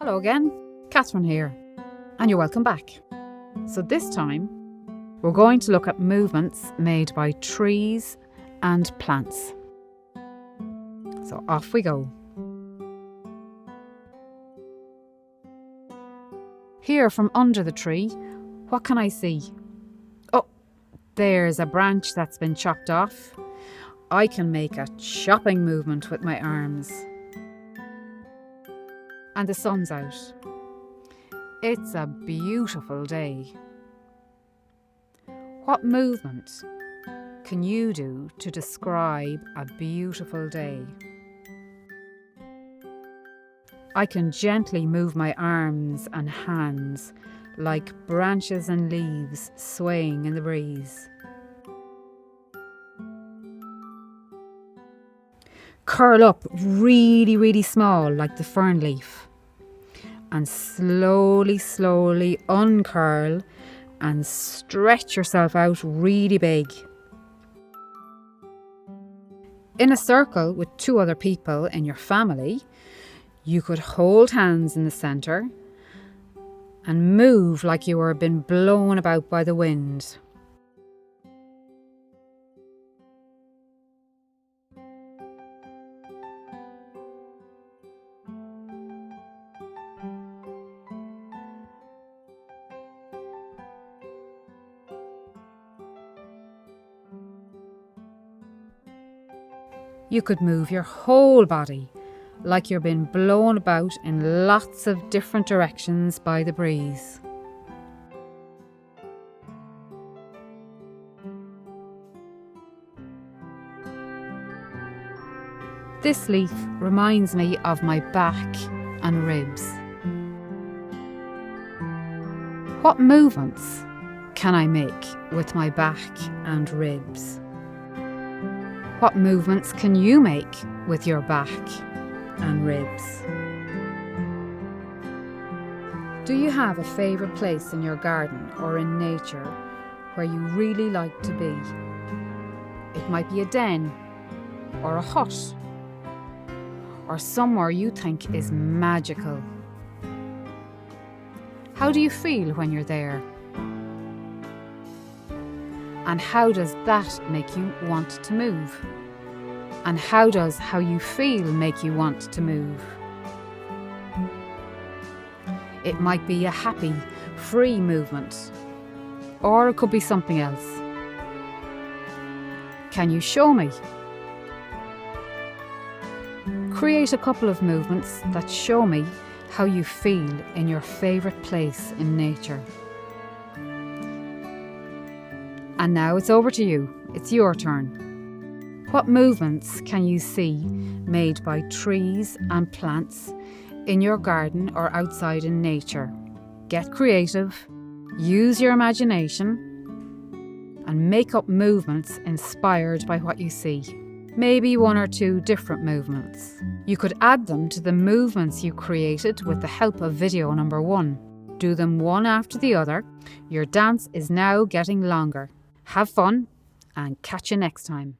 Hello again, Catherine here, and you're welcome back. So this time, we're going to look at movements made by trees and plants. So off we go. Here from under the tree, what can I see? Oh, there's a branch that's been chopped off. I can make a chopping movement with my arms. And the sun's out. It's a beautiful day. What movement can you do to describe a beautiful day? I can gently move my arms and hands like branches and leaves swaying in the breeze. Curl up really small like the fern leaf, and slowly uncurl and stretch yourself out really big. In a circle with two other people in your family, you could hold hands in the centre and move like you were being blown about by the wind. You could move your whole body like you're being blown about in lots of different directions by the breeze. This leaf reminds me of my back and ribs. What movements can I make with my back and ribs? What movements can you make with your back and ribs? Do you have a favourite place in your garden or in nature where you really like to be? It might be a den or a hut or somewhere you think is magical. How do you feel when you're there? And how does that make you want to move? And how does how you feel make you want to move? It might be a happy, free movement, or it could be something else. Can you show me? Create a couple of movements that show me how you feel in your favourite place in nature. And now it's over to you. It's your turn. What movements can you see made by trees and plants in your garden or outside in nature? Get creative, use your imagination, and make up movements inspired by what you see. Maybe one or two different movements. You could add them to the movements you created with the help of video number 1. Do them one after the other. Your dance is now getting longer. Have fun and catch you next time.